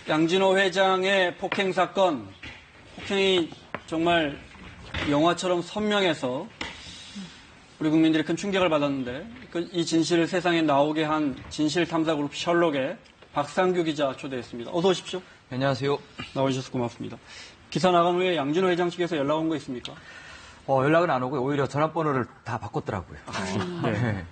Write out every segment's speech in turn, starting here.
양진호 회장의 폭행 사건, 폭행이 정말 영화처럼 선명해서 우리 국민들이 큰 충격을 받았는데 이 진실을 세상에 나오게 한 진실탐사그룹 셜록의 박상규 기자 초대했습니다. 어서 오십시오. 안녕하세요. 나와주셔서 고맙습니다. 기사 나간 후에 양진호 회장 측에서 연락 온 거 있습니까? 연락은 안 오고 오히려 전화번호를 다 바꿨더라고요. 네.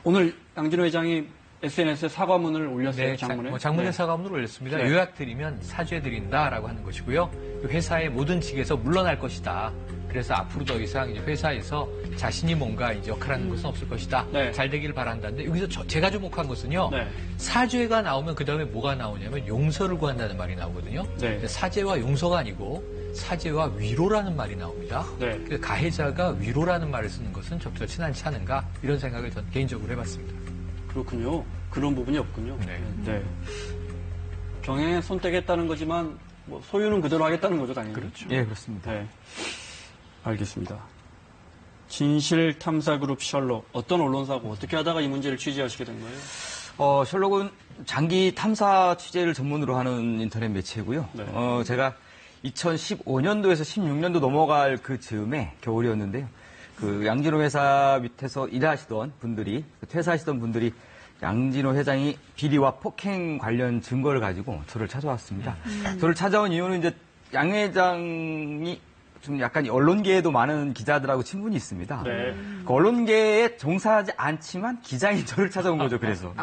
오늘 양진호 회장이 SNS에 사과문을 올렸어요. 네, 장문에. 장문에 네. 사과문을 올렸습니다. 네. 요약드리면 사죄드린다라고 하는 것이고요. 회사의 모든 측에서 물러날 것이다. 그래서 앞으로 더 이상 이제 회사에서 자신이 뭔가 이제 역할하는 것은 없을 것이다. 네. 잘 되길 바란다는데 여기서 제가 주목한 것은요. 네. 사죄가 나오면 그 다음에 뭐가 나오냐면 용서를 구한다는 말이 나오거든요. 네. 사죄와 용서가 아니고 사죄와 위로라는 말이 나옵니다. 네. 그래서 가해자가 위로라는 말을 쓰는 것은 적절치 않지 않은가 이런 생각을 전 개인적으로 해봤습니다. 그렇군요. 그런 부분이 없군요. 네. 네. 경영에 손떼겠다는 거지만 뭐 소유는 그대로 하겠다는 거죠, 당연히. 그렇죠. 예, 그렇습니다. 네. 알겠습니다. 진실탐사그룹 셜록, 어떤 언론사고 어떻게 하다가 이 문제를 취재하시게 된 거예요? 셜록은 장기 탐사 취재를 전문으로 하는 인터넷 매체고요. 네. 제가 2015년도에서 16년도 넘어갈 그 즈음에 겨울이었는데요. 그 양진호 회사 밑에서 일하시던 분들이, 퇴사하시던 분들이 양진호 회장이 비리와 폭행 관련 증거를 가지고 저를 찾아왔습니다. 저를 찾아온 이유는 이제 양 회장이 좀 약간 언론계에도 많은 기자들하고 친분이 있습니다. 네. 그 언론계에 종사하지 않지만 기자인 저를 찾아온 거죠, 그래서.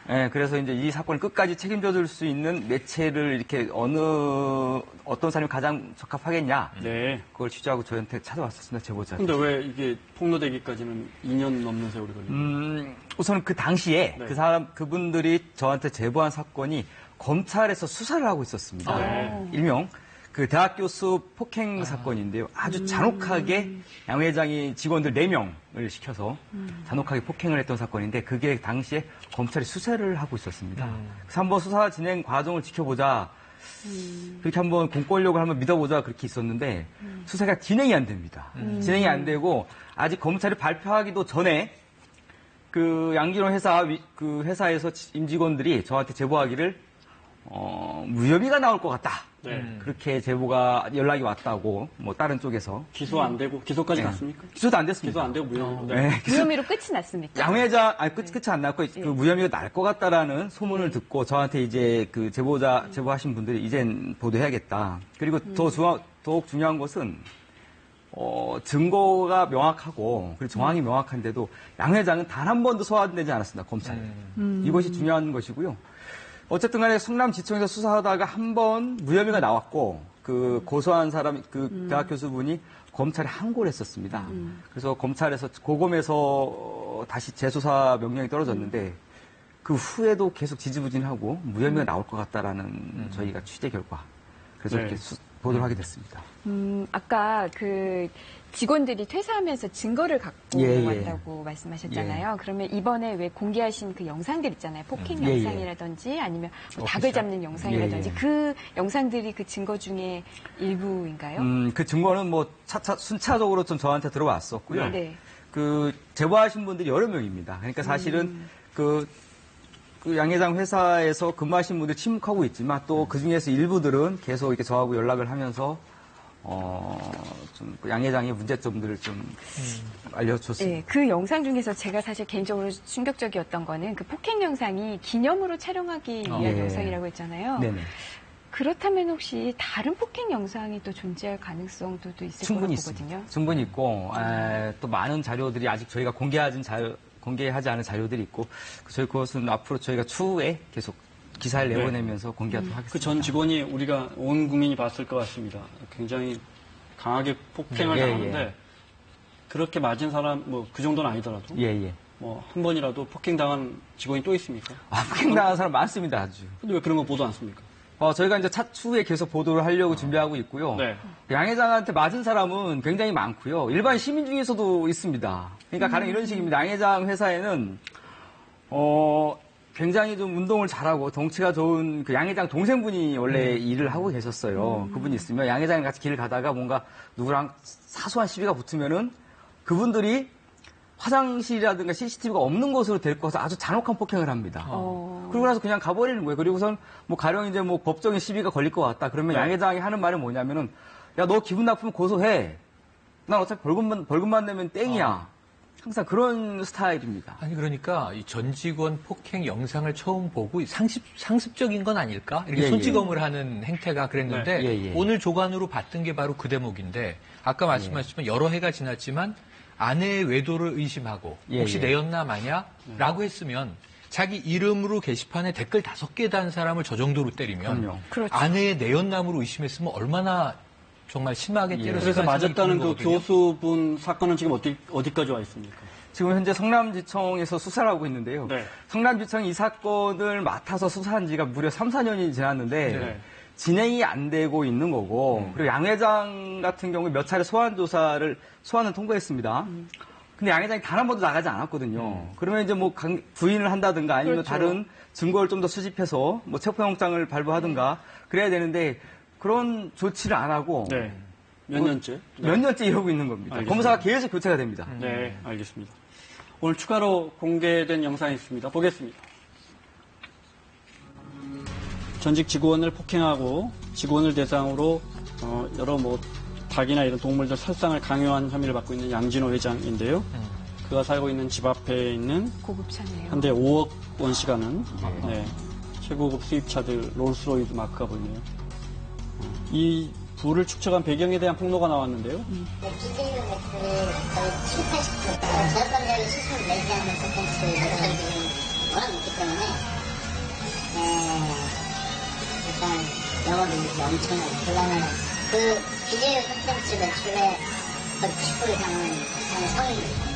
네, 그래서 이제 이 사건을 끝까지 책임져 줄 수 있는 매체를 이렇게 어떤 사람이 가장 적합하겠냐. 네. 그걸 취재하고 저한테 찾아왔었습니다, 제보자. 근데 왜 이게 폭로되기까지는 2년 넘는 세월이 걸려요? 우선 그 당시에 네. 그분들이 저한테 제보한 사건이 검찰에서 수사를 하고 있었습니다. 네. 일명 그 대학 교수 폭행 사건인데요. 아주 잔혹하게 양 회장이 직원들 4명을 시켜서 잔혹하게 폭행을 했던 사건인데 그게 당시에 검찰이 수사를 하고 있었습니다. 그래서 한번 수사 진행 과정을 지켜보자. 그렇게 한번 공권력을 한번 믿어보자 그렇게 있었는데 수사가 진행이 안 됩니다. 진행이 안 되고 아직 검찰이 발표하기도 전에 그 양진호 그 회사에서 임직원들이 저한테 제보하기를 무혐의가 나올 것 같다. 네. 그렇게 제보가 연락이 왔다고 뭐 다른 쪽에서 기소 안 되고 기소까지 네. 갔습니까? 기소도 안 됐습니다. 기소 안 되고 무혐의. 네. 무혐의로 끝이 났습니까? 양 회장 끝이 안 났고 그 무혐의가 날 것 같다라는 소문을 듣고 저한테 이제 그 제보하신 분들이 이젠 보도해야겠다. 그리고 더욱 중요한 것은 증거가 명확하고 그리고 정황이 명확한데도 양 회장은 단 한 번도 소환되지 않았습니다. 검찰에. 이것이 중요한 것이고요. 어쨌든 간에 성남지청에서 수사하다가 한 번 무혐의가 나왔고 그 고소한 사람 그 대학 교수분이 검찰에 항고를 했었습니다. 그래서 검찰에서 고검에서 다시 재수사 명령이 떨어졌는데 그 후에도 계속 지지부진하고 무혐의가 나올 것 같다라는 저희가 취재 결과 그래서 네. 이렇게 보도를 하게 됐습니다. 아까 그 직원들이 퇴사하면서 증거를 갖고 예. 왔다고 말씀하셨잖아요. 그러면 이번에 왜 공개하신 그 영상들 있잖아요. 폭행 예. 영상이라든지 아니면 뭐 닭을 잡는 영상이라든지 예. 그 영상들이 그 증거 중에 일부인가요? 그 증거는 뭐 순차적으로 좀 저한테 들어왔었고요. 네. 그 제보하신 분들이 여러 명입니다. 그러니까 사실은 그 양 회장 회사에서 근무하신 분들 침묵하고 있지만 또 그 중에서 일부들은 계속 이렇게 저하고 연락을 하면서 좀 양 회장의 문제점들을 좀 알려줬습니다. 네, 그 영상 중에서 제가 사실 개인적으로 충격적이었던 거는 그 폭행 영상이 기념으로 촬영하기 위한 예. 영상이라고 했잖아요. 네네. 그렇다면 혹시 다른 폭행 영상이 또 존재할 가능성도 또 있을 거라고 충분히 보거든요. 있습니다. 충분히 있고 또 많은 자료들이 아직 저희가 공개하지 않은 자료들이 있고 저희 그것은 앞으로 저희가 추후에 계속 기사를 내보내면서 공개하도록 하겠습니다. 그 전 직원이 우리가 온 국민이 봤을 것 같습니다. 굉장히 강하게 폭행을 예, 당하는데 예. 그렇게 맞은 사람 뭐 그 정도는 아니더라도 예. 뭐 한 번이라도 폭행당한 직원이 또 있습니까? 폭행당한 사람 많습니다, 아주. 근데 왜 그런 거 보도 안 씁니까? 저희가 이제 추후에 계속 보도를 하려고 준비하고 있고요. 네. 양 회장한테 맞은 사람은 굉장히 많고요. 일반 시민 중에서도 있습니다. 그러니까 가령 이런 식입니다. 양 회장 회사에는 굉장히 좀 운동을 잘하고 덩치가 좋은 그 양 회장 동생분이 원래 일을 하고 계셨어요. 그분이 있으면 양 회장이 같이 길을 가다가 뭔가 누구랑 사소한 시비가 붙으면은 그분들이 화장실이라든가 CCTV가 없는 곳으로 데리고 가서 아주 잔혹한 폭행을 합니다. 그러고 나서 그냥 가버리는 거예요. 그리고선 뭐 가령 이제 뭐 법적인 시비가 걸릴 것 같다. 그러면 양 회장이 하는 말은 뭐냐면은 야, 너 기분 나쁘면 고소해. 난 어차피 벌금만 내면 땡이야. 항상 그런 스타일입니다. 아니 그러니까 이 전 직원 폭행 영상을 처음 보고 상습적인 건 아닐까? 이렇게 예, 손찌검을 하는 행태가 그랬는데 네. 예, 예. 오늘 조간으로 봤던 게 바로 그 대목인데 아까 말씀하셨지만 여러 해가 지났지만 아내의 외도를 의심하고 예, 혹시 예. 내였나 마냐라고 했으면 자기 이름으로 게시판에 댓글 5개 단 사람을 저 정도로 때리면 그럼요. 그렇죠. 아내의 내연남으로 의심했으면 얼마나 정말 심하게 때렸을 그래서 맞았다는 그 교수분 사건은 지금 어디까지 와 있습니까? 지금 현재 성남지청에서 수사를 하고 있는데요. 네. 성남지청이 이 사건을 맡아서 수사한 지가 무려 3, 4년이 지났는데 네. 진행이 안 되고 있는 거고 그리고 양 회장 같은 경우에 몇 차례 소환을 통과했습니다. 근데 양 회장이 단 한 번도 나가지 않았거든요. 그러면 이제 뭐 부인을 한다든가 아니면 그렇죠. 다른 증거를 좀 더 수집해서 뭐 체포영장을 발부하든가 그래야 되는데 그런 조치를 안 하고 네. 몇 년째? 몇 년째 이러고 있는 겁니다. 알겠습니다. 검사가 계속 교체가 됩니다. 네, 알겠습니다. 오늘 추가로 공개된 영상이 있습니다. 보겠습니다. 전직 직원을 폭행하고 직원을 대상으로 여러 뭐 닭이나 이런 동물들 살상을 강요한 혐의를 받고 있는 양진호 회장인데요. 그가 살고 있는 집 앞에 있는 고급차네요. 한 대 5억 원씩 하는 네, 최고급 수입차들 롤스로이스 마크가 보이네요. 이 부를 축적한 배경에 대한 폭로가 나왔는데요. BJ로 거의 7, 80% 저작권자의 수수료 내지 않는 콘텐츠 매출이 워낙 높기 때문에 일단 영업이 엄청나게 곤란한 그 BJ 콘텐츠 매출의 거의 90% 이상은 성인입니다.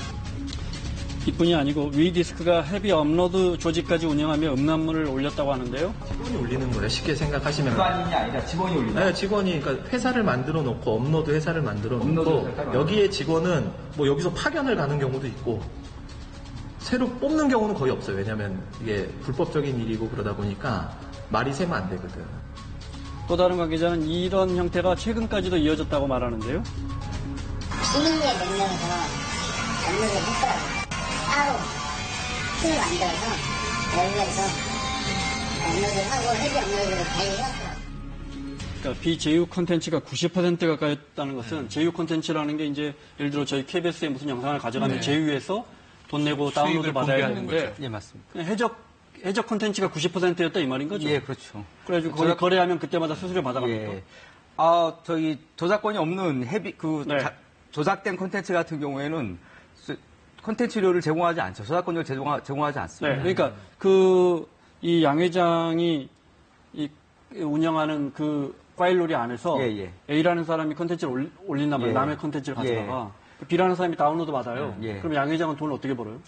이뿐이 아니고 위디스크가 헤비 업로드 조직까지 운영하며 음란물을 올렸다고 하는데요. 직원이 올리는 거래 쉽게 생각하시면 일반인이 아니라 직원이 올린다. 네, 직원이 그러니까 회사를 만들어 놓고 업로드 회사를 만들어 업로드 놓고 회사가 여기에 직원은 뭐 여기서 파견을 가는 경우도 있고 새로 뽑는 경우는 거의 없어요. 왜냐하면 이게 불법적인 일이고 그러다 보니까 말이 세면 안 되거든. 또 다른 관계자는 이런 형태가 최근까지도 이어졌다고 말하는데요. 비밀리에 몇 명에서 업로드를 했더라고요. 따로 팀을 만들어서 외부에서 업로드를 하고 헤비 업로드를 관리해왔더라고요. 그러니까 비제휴 콘텐츠가 90% 가까이였다는 것은 제휴 콘텐츠라는 게 이제 예를 들어 저희 KBS에 무슨 영상을 가져가면 제휴해서 돈 내고 다운로드 수익을 받아야 공개하는 되는데 거죠. 예, 맞습니다. 그냥 해적 콘텐츠가 90%였다 이 말인 거죠? 예, 그렇죠. 그래가지고 거기 거래하면 그때마다 수수료 받아갑니까? 예. 저기 저작권이 없는 네. 조작된 콘텐츠 같은 경우에는 콘텐츠료를 제공하지 않죠. 저작권료를 제공하지 않습니다. 네, 그러니까 이 양 회장이 운영하는 그 파일놀이 안에서 예, 예. A라는 사람이 콘텐츠를 올린단 말이에요. 예. 남의 콘텐츠를 가져다가 B라는 사람이 다운로드 받아요. 예. 그럼 양 회장은 돈을 어떻게 벌어요?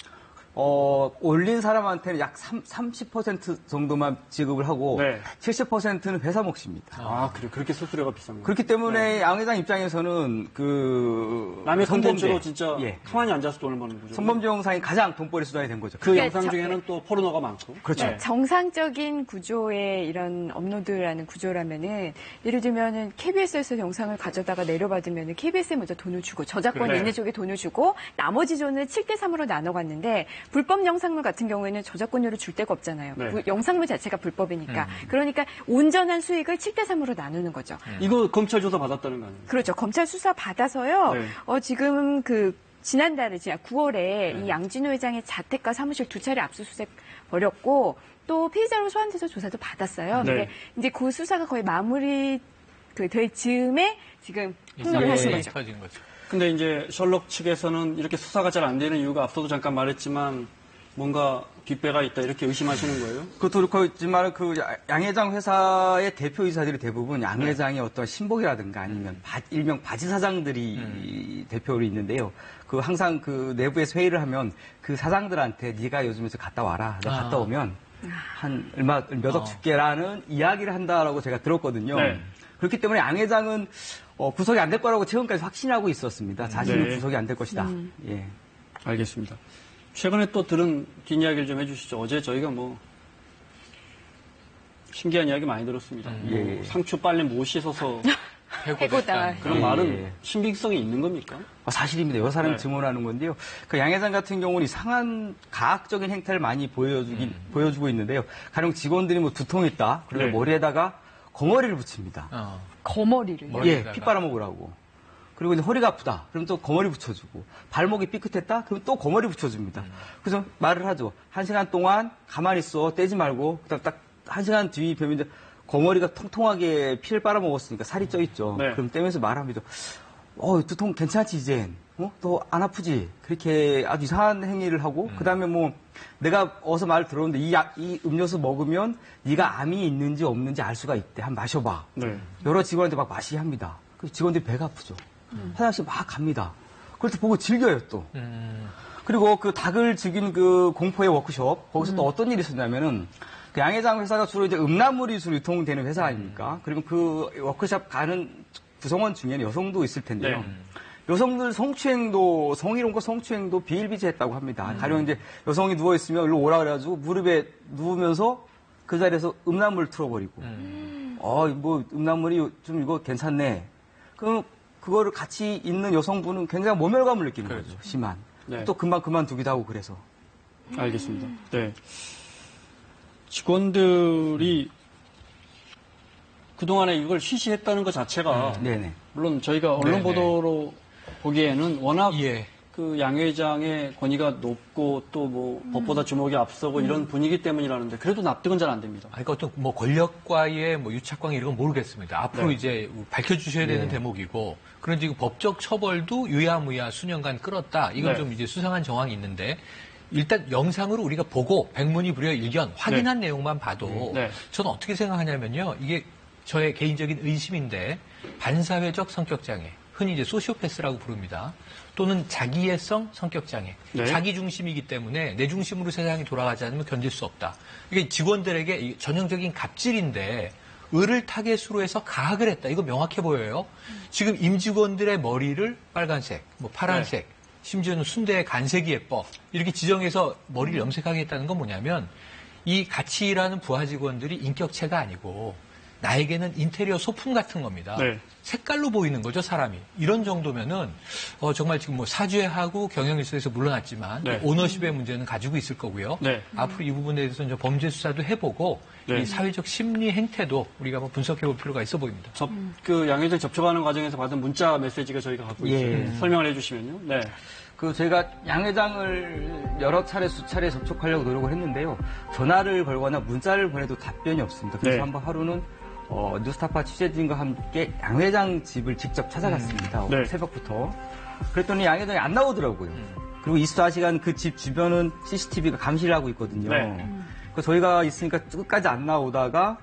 올린 사람한테는 약 30% 정도만 지급을 하고 네. 70%는 회사 몫입니다. 아, 그래. 그렇게 수수료가 비싼 거예요. 그렇기 때문에 양 회장 입장에서는 남의 성범죄, 콘텐츠로 진짜 예. 가만히 앉아서 돈을 버는 거죠. 성범죄 영상이 가장 돈벌이 수단이 된 거죠. 그 그러니까 영상 중에는 또 포르노가 많고. 그렇죠. 네. 정상적인 구조의 이런 업로드라는 구조라면은 예를 들면은 KBS에서 영상을 가져다가 내려받으면은 KBS에 먼저 돈을 주고 저작권 그래. 있는 쪽에 돈을 주고 나머지 돈을 7대3으로 나눠 갔는데 불법 영상물 같은 경우에는 저작권료를 줄 데가 없잖아요. 네. 그 영상물 자체가 불법이니까. 그러니까 온전한 수익을 7대3으로 나누는 거죠. 이거 검찰 조사 받았다는 거 아니에요? 그렇죠. 검찰 수사 받아서요. 네. 지금 지난달에 9월에 이 양진호 회장의 자택과 사무실 2차례 압수수색 벌였고 또 피의자로 소환돼서 조사도 받았어요. 네. 근데 이제 그 수사가 거의 마무리 될 즈음에 지금 폭로를 하신 거죠. 터진 거죠. 근데 이제 셜록 측에서는 이렇게 수사가 잘 안 되는 이유가 앞서도 잠깐 말했지만 뭔가 뒷배가 있다 이렇게 의심하시는 거예요? 그것도 그렇고 있지만 양 회장 회사의 대표이사들이 대부분 양 회장의 어떤 신복이라든가 아니면 일명 바지 사장들이 대표로 있는데요. 항상 내부에서 회의를 하면 그 사장들한테 네가 요즘에서 갔다 와라. 너 갔다 오면 한 몇억 줄게라는 이야기를 한다라고 제가 들었거든요. 네. 그렇기 때문에 양 회장은 구속이 안 될 거라고 최근까지 확신하고 있었습니다. 자신은 네. 구속이 안 될 것이다. 예. 알겠습니다. 최근에 또 들은 뒷이야기를 좀 해주시죠. 어제 저희가 신기한 이야기 많이 들었습니다. 예. 상추 빨래 못 씻어서 해고다. 그런 예. 말은 신빙성이 있는 겁니까? 사실입니다. 여러 사람이 네. 증언하는 건데요. 그 양 회장 같은 경우는 이상한 가학적인 행태를 많이 보여주고 있는데요. 가령 직원들이 뭐 두통 있다. 그러면 네. 머리에다가 거머리를 붙입니다. 거머리를. 머리에다가. 예, 피 빨아먹으라고. 그리고 이제 허리가 아프다. 그럼 또 거머리 붙여주고. 발목이 삐끗했다? 그럼 또 거머리 붙여줍니다. 그래서 말을 하죠. 1시간 동안 가만히 있어. 떼지 말고. 그다음 딱 1시간 뒤 뵈면 이제 거머리가 통통하게 피를 빨아먹었으니까 살이 쪄있죠. 네. 그럼 떼면서 말합니다. 두통 괜찮지, 이젠? 너 안 아프지? 그렇게 아주 이상한 행위를 하고, 그 다음에 뭐, 내가 어서 말 들었는데, 이 음료수 먹으면 네가 암이 있는지 없는지 알 수가 있대. 한번 마셔봐. 네. 여러 직원한테 막 마시게 합니다. 그래서 직원들이 배가 아프죠. 화장실 막 갑니다. 그걸 또 보고 즐겨요, 또. 그리고 그 닭을 즐기는 그 공포의 워크숍, 거기서 또 어떤 일이 있었냐면은, 그 양회장 회사가 주로 이제 음란물이 주로 유통되는 회사 아닙니까? 그리고 그 워크숍 가는 구성원 중에는 여성도 있을 텐데요. 네. 여성들 성희롱과 성추행도 비일비재했다고 합니다. 가령 이제 여성이 누워있으면 일로 오라 그래가지고 무릎에 누우면서 그 자리에서 음란물 틀어버리고, 뭐 음란물이 좀 이거 괜찮네. 그거를 같이 있는 여성분은 굉장히 모멸감을 느끼는 거죠. 심한. 네. 또 금방 그만두기도 하고 그래서. 알겠습니다. 네. 직원들이 그동안에 이걸 쉬쉬했다는 것 자체가 네네. 물론 저희가 언론 네네. 보도로 보기에는 워낙 예. 그 양 회장의 권위가 높고 또 뭐 법보다 주목이 앞서고 이런 분위기 때문이라는데 그래도 납득은 잘 안 됩니다. 그러니까 어떤 뭐 권력과의 뭐 유착관계 이런 건 모르겠습니다. 앞으로 네. 이제 밝혀주셔야 되는 네. 대목이고, 그런 지금 법적 처벌도 유야무야 수년간 끌었다. 이건 네. 좀 이제 수상한 정황이 있는데, 일단 영상으로 우리가 보고 백문이 불여 일견 확인한 내용만 봐도 네. 저는 어떻게 생각하냐면요. 이게 저의 개인적인 의심인데, 반사회적 성격장애, 흔히 이제 소시오패스라고 부릅니다. 또는 자기애성 성격장애. 네. 자기 중심이기 때문에 내 중심으로 세상이 돌아가지 않으면 견딜 수 없다. 이게 직원들에게 이 전형적인 갑질인데, 을을 타겟으로 해서 가학을 했다. 이거 명확해 보여요. 지금 임직원들의 머리를 빨간색, 뭐 파란색, 심지어는 순대의 간색이 예뻐. 이렇게 지정해서 머리를 염색하게 했다는 건 뭐냐면, 이 같이 일하는 부하 직원들이 인격체가 아니고 나에게는 인테리어 소품 같은 겁니다. 네. 색깔로 보이는 거죠, 사람이. 이런 정도면은 정말 지금 뭐 사죄하고 경영일선에서 물러났지만 네. 오너십의 문제는 가지고 있을 거고요. 네. 앞으로 이 부분에 대해서 이제 범죄 수사도 해보고 네. 이 사회적 심리 행태도 우리가 한번 분석해볼 필요가 있어 보입니다. 그 양 회장 접촉하는 과정에서 받은 문자 메시지가 저희가 갖고 예. 있어요. 설명을 해주시면요. 네. 저희가 양 회장을 여러 차례 수차례 접촉하려고 노력을 했는데요. 전화를 걸거나 문자를 보내도 답변이 없습니다. 그래서 네. 한번 하루는 뉴스타파 취재진과 함께 양 회장 집을 직접 찾아갔습니다. 네. 새벽부터. 그랬더니 양 회장이 안 나오더라고요. 그리고 24시간 그 집 주변은 CCTV가 감시를 하고 있거든요. 네. 그래서 저희가 있으니까 끝까지 안 나오다가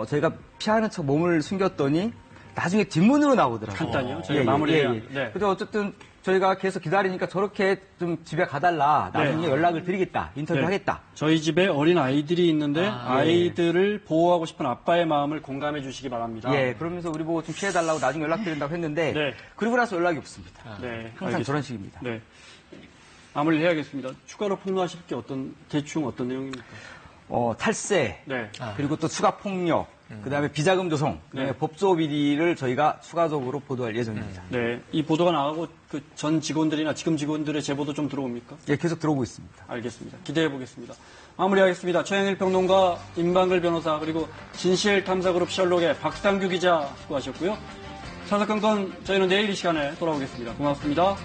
저희가 피하는 척 몸을 숨겼더니 나중에 뒷문으로 나오더라고요. 간단히요. 저희가 마무리해야. 네. 그래서 어쨌든 저희가 계속 기다리니까 저렇게 좀 집에 가달라. 나중에 네. 연락을 드리겠다. 인터뷰 네. 하겠다. 저희 집에 어린 아이들이 있는데 예. 아이들을 보호하고 싶은 아빠의 마음을 공감해 주시기 바랍니다. 예, 그러면서 우리 보고 좀 피해달라고 나중에 연락드린다고 했는데 네. 그리고 나서 연락이 없습니다. 네. 항상 알겠습니다. 저런 식입니다. 네. 마무리를 해야겠습니다. 추가로 폭로하실 게 대충 어떤 내용입니까? 탈세, 네. 그리고 또 추가 폭력, 그다음에 비자금 조성, 그다음에 네. 법조 비리를 저희가 추가적으로 보도할 예정입니다. 네. 이 보도가 나가고 그 전 직원들이나 지금 직원들의 제보도 좀 들어옵니까? 예, 계속 들어오고 있습니다. 알겠습니다. 기대해 보겠습니다. 마무리하겠습니다. 최영일 평론가, 임방글 변호사, 그리고 진실탐사그룹 셜록의 박상규 기자 수고하셨고요. 사사건건 저희는 내일 이 시간에 돌아오겠습니다. 고맙습니다.